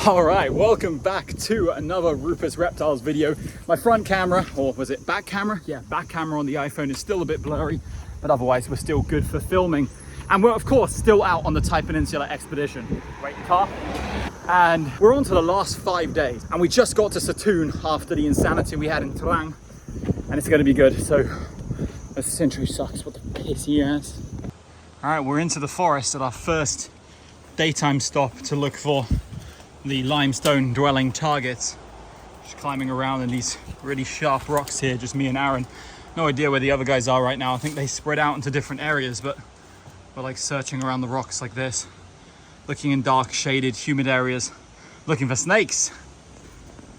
All right, welcome back to another Rupus Reptiles video. My front camera, or was it back camera? Yeah, back camera on the iPhone is still a bit blurry, but otherwise we're still good for filming. And we're of course still out on the Tai Peninsula expedition. Wait, car. And we're on to the last 5 days. And we just got to Satoon after the insanity we had in Talang. And it's gonna be good. So the century sucks, what the piss he has. All right, we're into the forest at our first daytime stop to look for the limestone dwelling targets. Just climbing around in these really sharp rocks here, just me and Aaron. No idea where the other guys are right now. I think they spread out into different areas, but we're like searching around the rocks like this, looking in dark, shaded, humid areas, looking for snakes.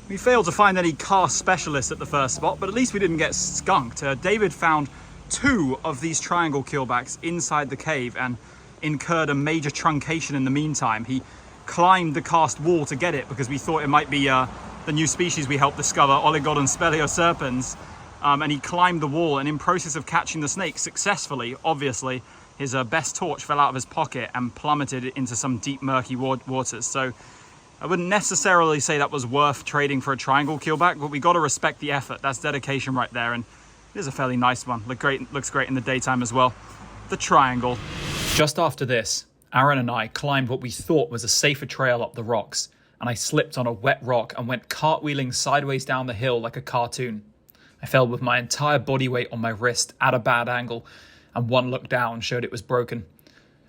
We failed to find any cast specialists at the first spot, but at least we didn't get skunked. David found 2 of these triangle keelbacks inside the cave and incurred a major truncation in the meantime. He climbed the cast wall to get it because we thought it might be the new species we helped discover, Oligodon speleoserpens, and he climbed the wall, and in process of catching the snake successfully, obviously, his best torch fell out of his pocket and plummeted into some deep murky waters. So I wouldn't necessarily say that was worth trading for a triangle keelback, but we got to respect the effort. That's dedication right there, and it is a fairly nice one. Looks great in the daytime as well. The triangle. Just after this, Aaron and I climbed what we thought was a safer trail up the rocks, and I slipped on a wet rock and went cartwheeling sideways down the hill like a cartoon. I fell with my entire body weight on my wrist at a bad angle, and one look down showed it was broken.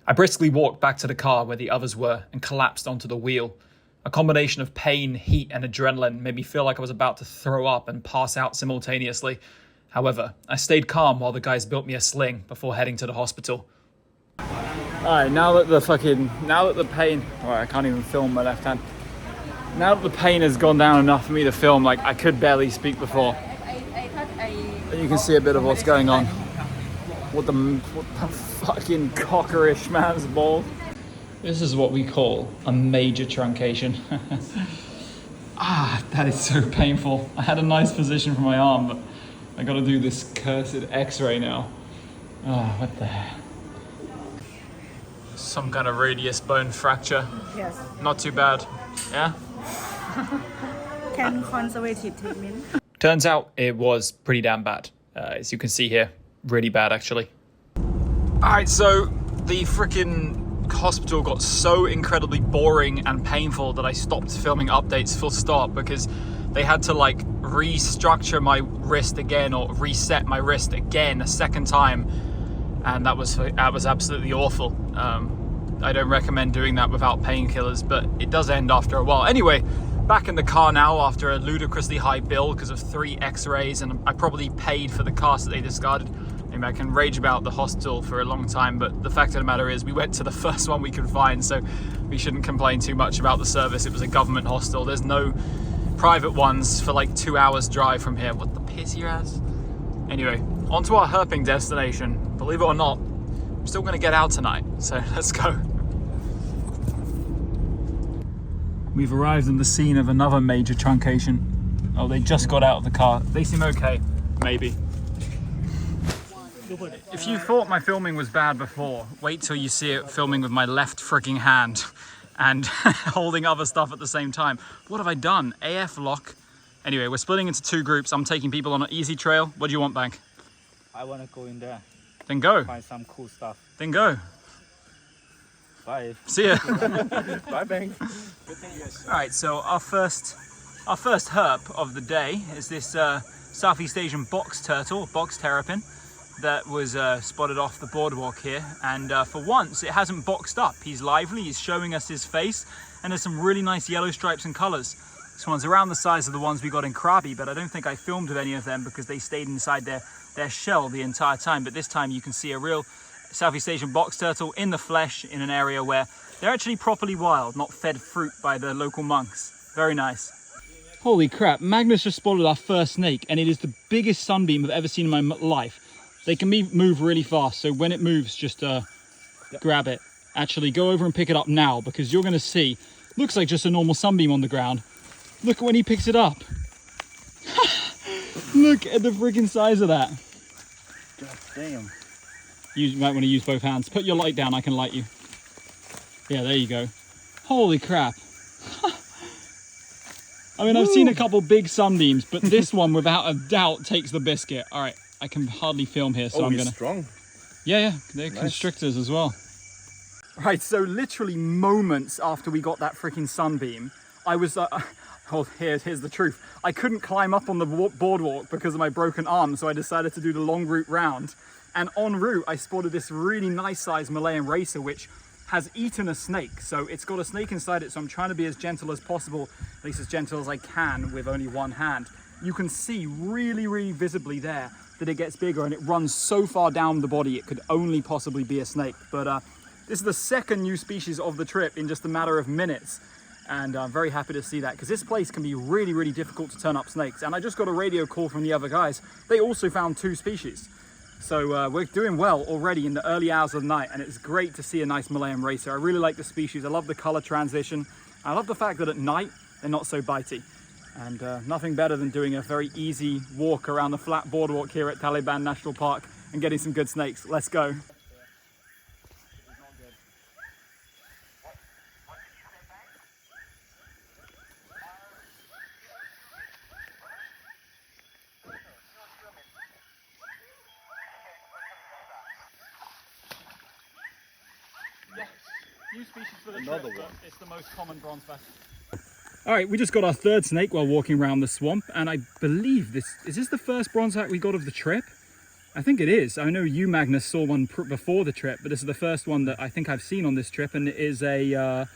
I briskly walked back to the car where the others were and collapsed onto the wheel. A combination of pain, heat, and adrenaline made me feel like I was about to throw up and pass out simultaneously. However, I stayed calm while the guys built me a sling before heading to the hospital. Alright, now that the pain, I can't even film my left hand. Now that the pain has gone down enough for me to film, like I could barely speak before. And you can see a bit of what's going on. What the fucking cockerish man's balls. This is what we call a major truncation. That is so painful. I had a nice position for my arm, but I gotta do this cursed x-ray now. What the hell? Some kind of radius bone fracture. Yes. Not too bad. Yeah? Can conservative treatment. Turns out it was pretty damn bad. As you can see here, really bad actually. Alright, so the freaking hospital got so incredibly boring and painful that I stopped filming updates full stop because they had to like restructure my wrist again or reset my wrist again a second time. And that was absolutely awful. I don't recommend doing that without painkillers, but it does end after a while. Anyway, back in the car now after a ludicrously high bill because of 3 x-rays, and I probably paid for the cast that they discarded. I mean, I can rage about the hospital for a long time, but the fact of the matter is we went to the first one we could find, so we shouldn't complain too much about the service. It was a government hospital. There's no private ones for like 2 hours drive from here. What the piss your ass? Anyway, on to our herping destination. Believe it or not, I'm still gonna get out tonight, so let's go. We've arrived in the scene of another major truncation. Oh, they just got out of the car. They seem okay, maybe. If you thought my filming was bad before, wait till you see it filming with my left freaking hand and holding other stuff at the same time. What have I done? AF lock. Anyway, we're splitting into 2 groups. I'm taking people on an easy trail. What do you want, Bank? I want to go in there. Then go. Find some cool stuff. Then go. Bye. See ya. Bye, Bang. All right, so our first herp of the day is this Southeast Asian box turtle, box terrapin, that was spotted off the boardwalk here. And for once, it hasn't boxed up. He's lively, he's showing us his face, and there's some really nice yellow stripes and colors. This one's around the size of the ones we got in Krabi, but I don't think I filmed with any of them because they stayed inside their shell the entire time. But this time you can see a real Southeast Asian box turtle in the flesh in an area where they're actually properly wild, not fed fruit by the local monks. Very nice. Holy crap, Magnus just spotted our first snake, and it is the biggest sunbeam I've ever seen in my life. They can move really fast, so when it moves, just grab it. Actually, go over and pick it up now, because you're going to see, looks like just a normal sunbeam on the ground. Look at when he picks it up. Look at the freaking size of that. God damn. You might want to use both hands. Put your light down, I can light you. Yeah, there you go. Holy crap. I mean, I've seen a couple big sunbeams, but this one, without a doubt, takes the biscuit. All right, I can hardly film here, so I'm gonna. Strong. Yeah, they're Nice. constrictors as well. Right, so literally moments after we got that freaking sunbeam, I was. Oh, here's the truth. I couldn't climb up on the boardwalk because of my broken arm, so I decided to do the long route round. And en route, I spotted this really nice sized Malayan racer, which has eaten a snake. So it's got a snake inside it, so I'm trying to be as gentle as possible, at least as gentle as I can with only one hand. You can see really, really visibly there that it gets bigger and it runs so far down the body it could only possibly be a snake. But this is the second new species of the trip in just a matter of minutes. And I'm very happy to see that, because this place can be really, really difficult to turn up snakes. And I just got a radio call from the other guys. They also found 2 species. So we're doing well already in the early hours of the night, and it's great to see a nice Malayan racer. I really like the species. I love the color transition. I love the fact that at night they're not so bitey. And nothing better than doing a very easy walk around the flat boardwalk here at Taliban National Park and getting some good snakes. Let's go. New species for the Another trip, one. but it's the most common bronze bass. All right, we just got our 3rd snake while walking around the swamp, and I believe is this the first bronze back we got of the trip? I think it is. I know you, Magnus, saw one before the trip, but this is the first one that I think I've seen on this trip, and it is a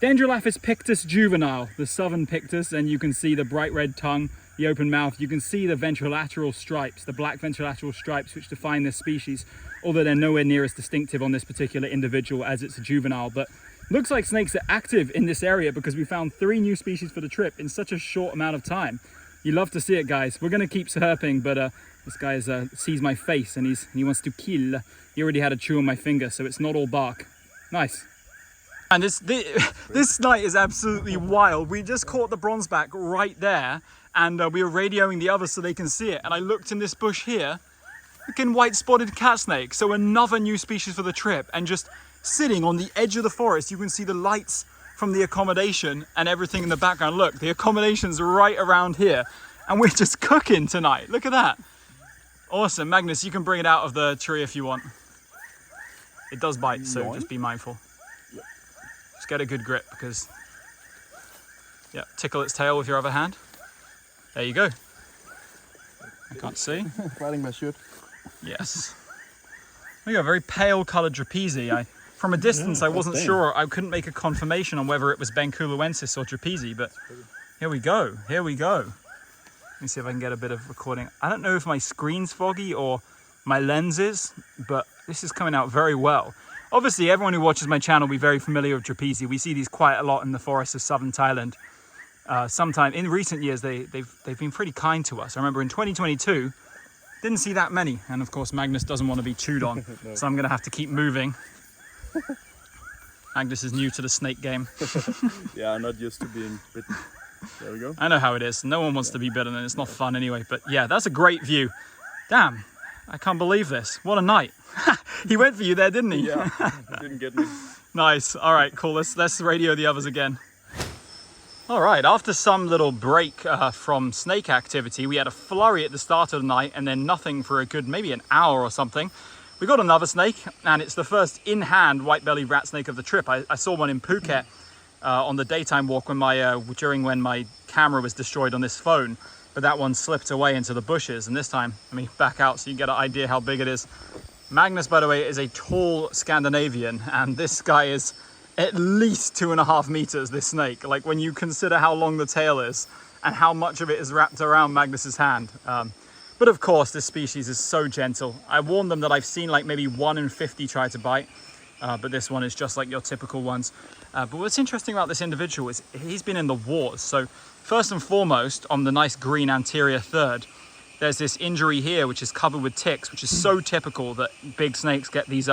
Dendrolaphis pictus juvenile, the southern pictus, and you can see the bright red tongue, the open mouth. You can see the ventrolateral stripes, the black ventrolateral stripes which define this species, although they're nowhere near as distinctive on this particular individual as it's a juvenile. But looks like snakes are active in this area because we found 3 new species for the trip in such a short amount of time. You love to see it, guys. We're going to keep herping, but this guy sees my face and he wants to kill. He already had a chew on my finger, so it's not all bark. Nice. And this night is absolutely wild. We just caught the bronzeback right there, and we were radioing the others so they can see it. And I looked in this bush here, freaking white spotted cat snake. So another new species for the trip, and just sitting on the edge of the forest, you can see the lights from the accommodation and everything in the background. Look, the accommodation's right around here, and we're just cooking tonight. Look at that. Awesome. Magnus, you can bring it out of the tree if you want. It does bite, so just be mindful. Just get a good grip, because yeah, tickle its tail with your other hand. There you go. I can't see. Riding my shirt. Yes. We got a very pale coloured trapeze. From a distance, I wasn't sure. I couldn't make a confirmation on whether it was Benculoensis or trapeze, but here we go. Here we go. Let me see if I can get a bit of recording. I don't know if my screen's foggy or my lens is, but this is coming out very well. Obviously, everyone who watches my channel will be very familiar with trapeze. We see these quite a lot in the forests of southern Thailand. Sometime in recent years, they've been pretty kind to us. I remember in 2022, didn't see that many. And of course, Magnus doesn't want to be chewed on, no. So I'm going to have to keep moving. Magnus is new to the snake game. Yeah, I'm not used to being bitten. There we go. I know how it is. No one wants to be bitten, and it's not fun anyway. But yeah, that's a great view. Damn, I can't believe this. What a night. He went for you there, didn't he? Yeah, he didn't get me. Nice. All right, cool. Let's radio the others again. All right, after some little break from snake activity, we had a flurry at the start of the night and then nothing for a good maybe an hour or something. We got another snake, and it's the first in-hand white-bellied rat snake of the trip. I saw one in Phuket on the daytime walk when my camera was destroyed on this phone, but that one slipped away into the bushes, and this time, let me back out so you get an idea how big it is. Magnus, by the way, is a tall Scandinavian, and this guy is at least 2.5 meters, this snake. Like, when you consider how long the tail is and how much of it is wrapped around Magnus's hand. But of course, this species is so gentle. I warned them that I've seen like maybe 1 in 50 try to bite, but this one is just like your typical ones. But what's interesting about this individual is he's been in the wars. So first and foremost, on the nice green anterior third, there's this injury here, which is covered with ticks, which is so typical that big snakes get these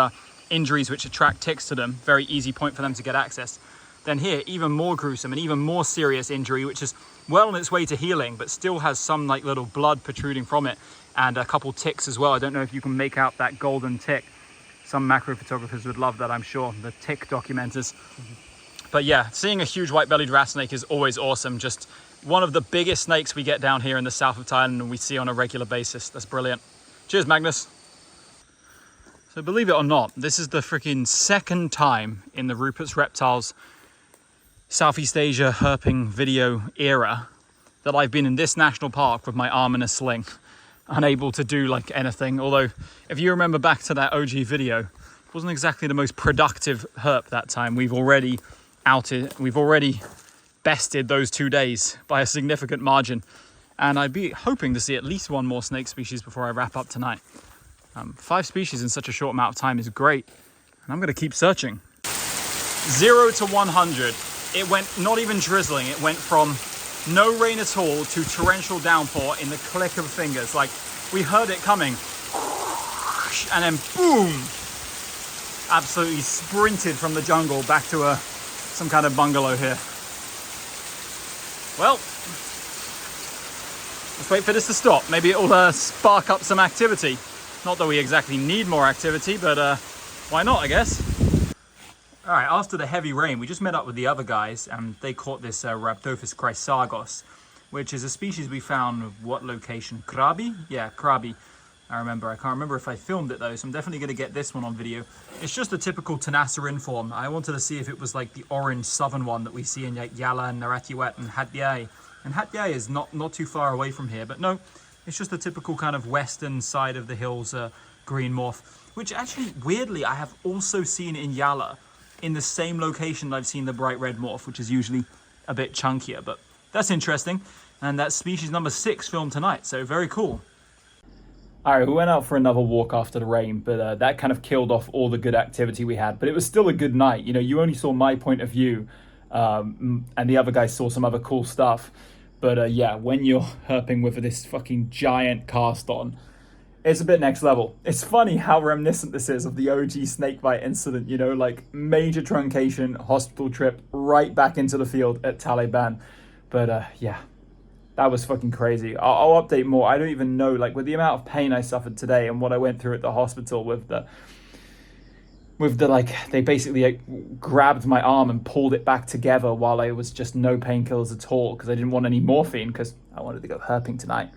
injuries which attract ticks to them. Very easy point for them to get access. Then here, even more gruesome and even more serious injury, which is well on its way to healing, but still has some like little blood protruding from it, and a couple ticks as well. I don't know if you can make out that golden tick. Some macro photographers would love that, I'm sure, the tick documenters. But yeah, seeing a huge white-bellied rat snake is always awesome. Just one of the biggest snakes we get down here in the south of Thailand and we see on a regular basis. That's brilliant. Cheers, Magnus. So believe it or not, this is the freaking second time in the Rupert's Reptiles Southeast Asia herping video era that I've been in this national park with my arm in a sling, unable to do like anything. Although if you remember back to that OG video, it wasn't exactly the most productive herp that time. We've already bested those 2 days by a significant margin. And I'd be hoping to see at least one more snake species before I wrap up tonight. 5 species in such a short amount of time is great. And I'm gonna keep searching. 0 to 100. It went not even drizzling. It went from no rain at all to torrential downpour in the click of fingers. Like, we heard it coming. And then boom! Absolutely sprinted from the jungle back to some kind of bungalow here. Well, let's wait for this to stop. Maybe it'll spark up some activity. Not that we exactly need more activity, but why not, I guess? All right, after the heavy rain, we just met up with the other guys and they caught this Rhabdophis chrysagos, which is a species we found, what location? Krabi? Yeah, Krabi. I can't remember if I filmed it though, so I'm definitely gonna get this one on video. It's just a typical Tenasserin form. I wanted to see if it was like the orange southern one that we see in Yala and Narathiwat and Hat Yai. And Hat Yai is not too far away from here, but no, it's just a typical kind of western side of the hills green morph, which actually, weirdly, I have also seen in Yala in the same location that I've seen the bright red morph, which is usually a bit chunkier, but that's interesting. And that's species number 6 filmed tonight, so very cool. All right, we went out for another walk after the rain, but that kind of killed off all the good activity we had, but it was still a good night. You know, you only saw my point of view, and the other guys saw some other cool stuff. But yeah, when you're herping with this fucking giant cast on, it's a bit next level. It's funny how reminiscent this is of the OG snakebite incident, you know, like major truncation, hospital trip, right back into the field at Taliban. But yeah, that was fucking crazy. I'll update more. I don't even know, like with the amount of pain I suffered today and what I went through at the hospital with the like, they basically grabbed my arm and pulled it back together while I was just no painkillers at all because I didn't want any morphine because I wanted to go herping tonight.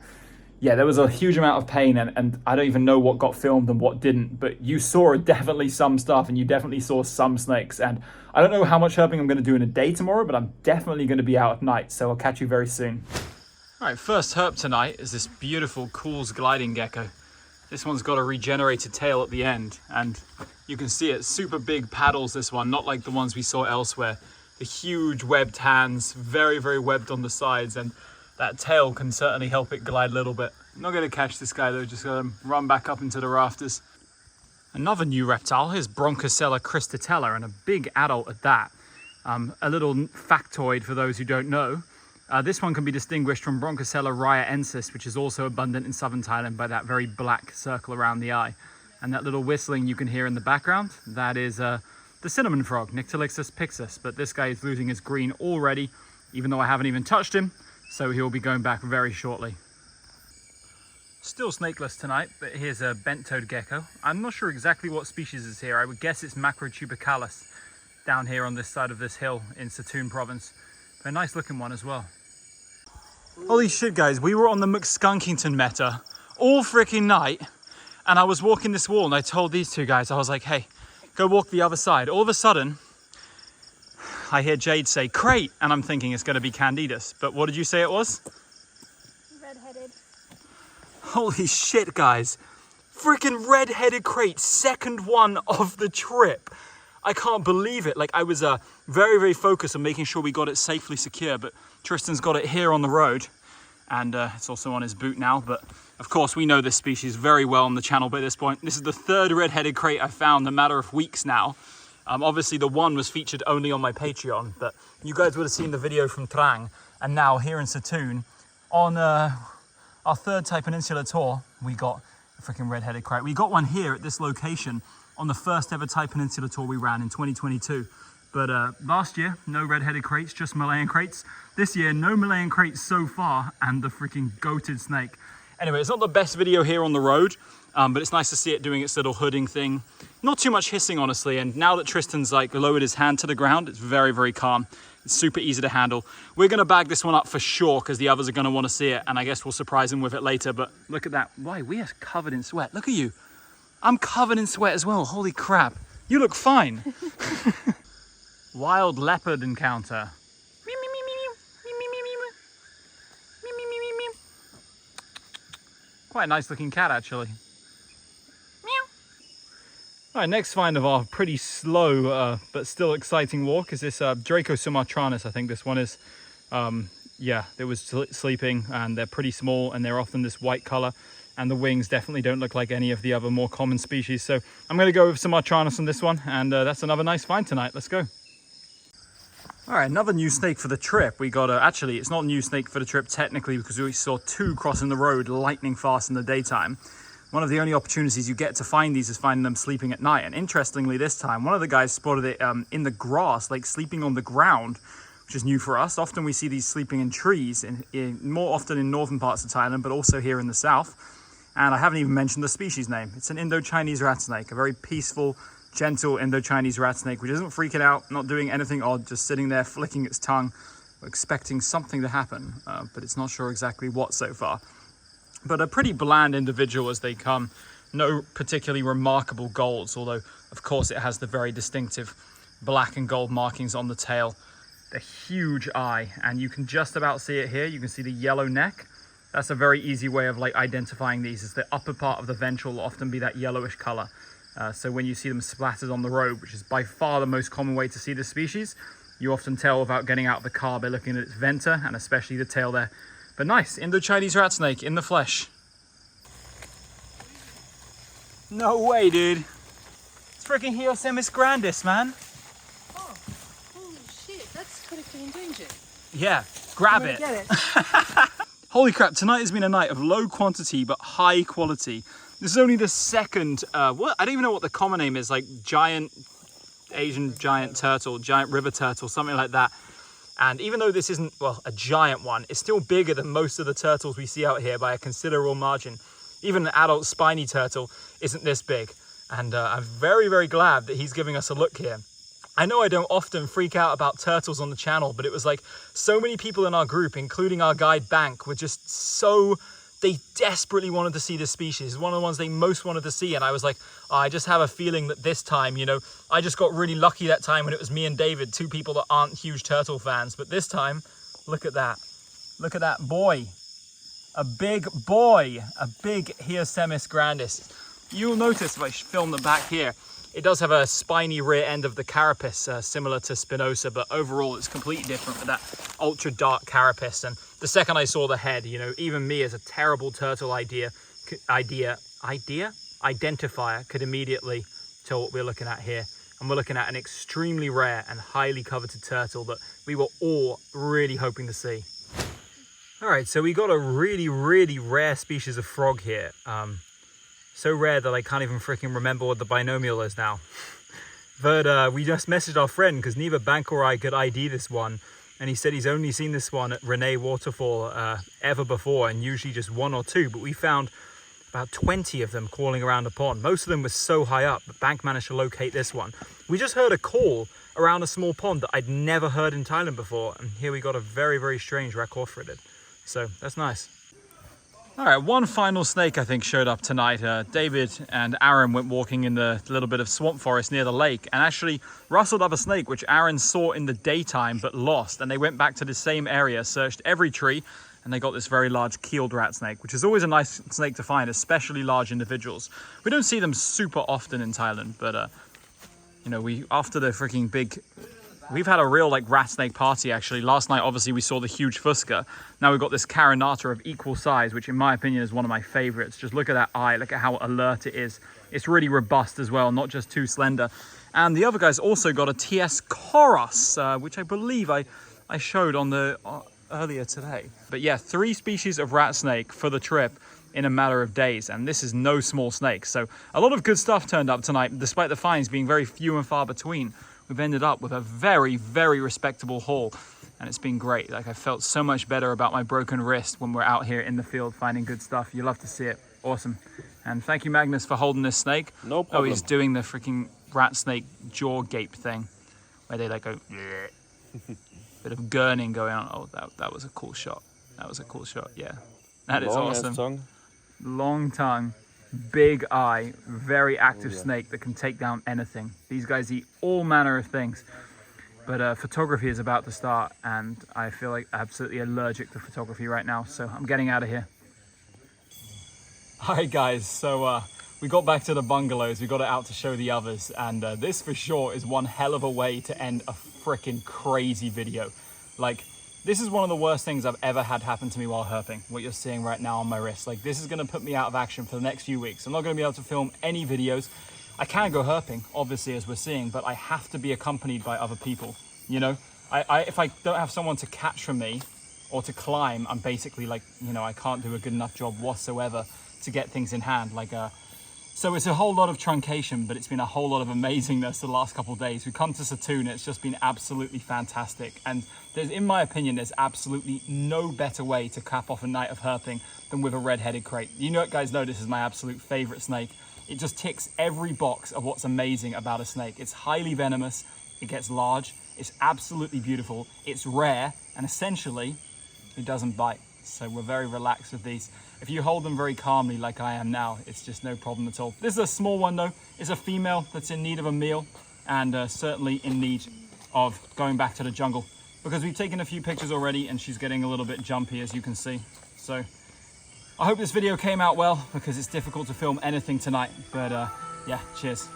Yeah, there was a huge amount of pain and I don't even know what got filmed and what didn't, but you saw definitely some stuff and you definitely saw some snakes. And I don't know how much herping I'm going to do in a day tomorrow, but I'm definitely going to be out at night, so I'll catch you very soon. All right, first herp tonight is this beautiful Cool's gliding gecko. This one's got a regenerated tail at the end, and you can see it, super big paddles, this one, not like the ones we saw elsewhere. The huge webbed hands, very, very webbed on the sides, and that tail can certainly help it glide a little bit. I'm not gonna catch this guy though, just gonna run back up into the rafters. Another new reptile is Bronchosella cristatella, and a big adult at that. A little factoid for those who don't know. This one can be distinguished from Bronchosella rhyaensis, which is also abundant in southern Thailand by that very black circle around the eye. And that little whistling you can hear in the background, that is the cinnamon frog, Nyctalixus pixis. But this guy is losing his green already, even though I haven't even touched him, so he'll be going back very shortly. Still snakeless tonight, but here's a bent-toed gecko. I'm not sure exactly what species is here. I would guess it's Macrotubercalis down here on this side of this hill in Satoon province. But a nice looking one as well. Holy shit, guys, we were on the McSkunkington Meta all freaking night, and I was walking this wall and I told these two guys, I was like, hey, go walk the other side. All of a sudden, I hear Jade say, crate, and I'm thinking it's gonna be Candidus. But what did you say it was? Red-headed. Holy shit, guys. Freaking red-headed crate, second one of the trip. I can't believe it. Like, I was very, very focused on making sure we got it safely secure, but Tristan's got it here on the road, and it's also on his boot now. But of course, we know this species very well on the channel by this point. This is the 3rd red-headed crate I've found in a matter of weeks now. Obviously, the one was featured only on my Patreon, but you guys would have seen the video from Trang, and now here in Satoon, on our 3rd Thai Peninsula tour, we got a freaking red-headed crate. We got one here at this location on the first ever Thai Peninsula tour we ran in 2022. But last year, no red-headed crates, just Malayan crates. This year, no Malayan crates so far, and the freaking goated snake. Anyway, it's not the best video here on the road, But it's nice to see it doing its little hooding thing. Not too much hissing, honestly, and now that Tristan's like lowered his hand to the ground, it's very, very calm. It's super easy to handle. We're gonna bag this one up for sure because the others are gonna wanna see it, and I guess we'll surprise them with it later, but look at that. Why, we are covered in sweat. Look at you. I'm covered in sweat as well, holy crap. You look fine. Wild leopard encounter. Quite a nice looking cat, actually. All right, next find of our pretty slow but still exciting walk is this Draco sumatranus, I think this one is. Yeah, it was sleeping, and they're pretty small and they're often this white color, and the wings definitely don't look like any of the other more common species. So I'm going to go with sumatranus on this one, and that's another nice find tonight. Let's go. All right, another new snake for the trip. We got actually, it's not a new snake for the trip technically because we saw two crossing the road lightning fast in the daytime. One of the only opportunities you get to find these is finding them sleeping at night. And interestingly, this time, one of the guys spotted it in the grass, like sleeping on the ground, which is new for us. Often we see these sleeping in trees, more often in northern parts of Thailand, but also here in the south. And I haven't even mentioned the species name. It's an Indo-Chinese rat snake, a very peaceful, gentle Indo-Chinese rat snake, which isn't freaking out, not doing anything odd, just sitting there flicking its tongue, expecting something to happen, but it's not sure exactly what so far. But a pretty bland individual as they come. No particularly remarkable golds, although of course it has the very distinctive black and gold markings on the tail. The huge eye, and you can just about see it here. You can see the yellow neck. That's a very easy way of like identifying these, is the upper part of the ventral will often be that yellowish color. So when you see them splattered on the road, which is by far the most common way to see this species, you often tell without getting out of the car by looking at its venter, and especially the tail there. But nice, Indo-Chinese rat snake in the flesh. No way, dude. It's freaking Hyosemis grandis, man. Oh, holy shit, that's critically endangered. Yeah, grab it. Get it. Holy crap, tonight has been a night of low quantity but high quality. This is only the second, I don't even know what the common name is, like giant Asian giant turtle, giant river turtle, something like that. And even though this isn't, well, a giant one, it's still bigger than most of the turtles we see out here by a considerable margin. Even an adult spiny turtle isn't this big. And I'm very, very glad that he's giving us a look here. I know I don't often freak out about turtles on the channel, but it was like so many people in our group, including our guide Bank, were just so, they desperately wanted to see this species. It's one of the ones they most wanted to see. And I was like, oh, I just have a feeling that this time, you know, I just got really lucky that time when it was me and David, two people that aren't huge turtle fans. But this time, look at that. Look at that boy. A big boy, a big Hyosemis grandis. You'll notice if I film the back here, it does have a spiny rear end of the carapace, similar to Spinosa, but overall it's completely different with that ultra dark carapace. And the second I saw the head, you know, even me as a terrible turtle identifier could immediately tell what we're looking at here. And we're looking at an extremely rare and highly coveted turtle that we were all really hoping to see. All right, so we got a really, really rare species of frog here. So rare that I can't even freaking remember what the binomial is now. But we just messaged our friend because neither Bank or I could ID this one. And he said he's only seen this one at Renee Waterfall ever before, and usually just one or two. But we found about 20 of them crawling around the pond. Most of them were so high up, but Bank managed to locate this one. We just heard a call around a small pond that I'd never heard in Thailand before. And here we got a very, very strange raccorfridid. So that's nice. All right, one final snake I think showed up tonight. David and Aaron went walking in the little bit of swamp forest near the lake and actually rustled up a snake which Aaron saw in the daytime but lost. And they went back to the same area, searched every tree, and they got this very large keeled rat snake, which is always a nice snake to find, especially large individuals. We don't see them super often in Thailand, but you know, after the freaking big, we've had a real like rat snake party actually. Last night, obviously, we saw the huge Fusca. Now we've got this Carinata of equal size, which in my opinion is one of my favorites. Just look at that eye, look at how alert it is. It's really robust as well, not just too slender. And the other guys also got a TS Koros, which I believe I showed on the earlier today. But yeah, 3 species of rat snake for the trip in a matter of days, and this is no small snake. So a lot of good stuff turned up tonight, despite the finds being very few and far between. We've ended up with a very, very respectable haul, and it's been great. Like, I felt so much better about my broken wrist when we're out here in the field finding good stuff. You love to see it. Awesome. And thank you, Magnus, for holding this snake. No Oh, problem. he's doing the freaking rat snake jaw gape thing, where they like go, bit of gurning going on. Oh, that was a cool shot. That was a cool shot, yeah. That is Long ass awesome. tongue. Long tongue, big eye, very active yeah. snake that can take down anything. These guys eat all manner of things. But photography is about to start, and I feel like absolutely allergic to photography right now, so I'm getting out of here. Hi guys, so we got back to the bungalows, we got it out to show the others, and this for sure is one hell of a way to end a freaking crazy video. Like, this is one of the worst things I've ever had happen to me while herping, what you're seeing right now on my wrist. Like, this is gonna put me out of action for the next few weeks. I'm not gonna be able to film any videos. I can go herping, obviously, as we're seeing, but I have to be accompanied by other people, you know? If I don't have someone to catch for me or to climb, I'm basically like, you know, I can't do a good enough job whatsoever to get things in hand. So it's a whole lot of truncation, but it's been a whole lot of amazingness the last couple of days. We come to Satoon, it's just been absolutely fantastic. And in my opinion, there's absolutely no better way to cap off a night of herping than with a red-headed crate. You know, guys know this is my absolute favorite snake. It just ticks every box of what's amazing about a snake. It's highly venomous, it gets large, it's absolutely beautiful, it's rare, and essentially, it doesn't bite. So we're very relaxed with these. If you hold them very calmly like I am now, it's just no problem at all. This is a small one though. It's a female that's in need of a meal and certainly in need of going back to the jungle, because we've taken a few pictures already and she's getting a little bit jumpy, as you can see. So I hope this video came out well, because it's difficult to film anything tonight, but yeah, cheers.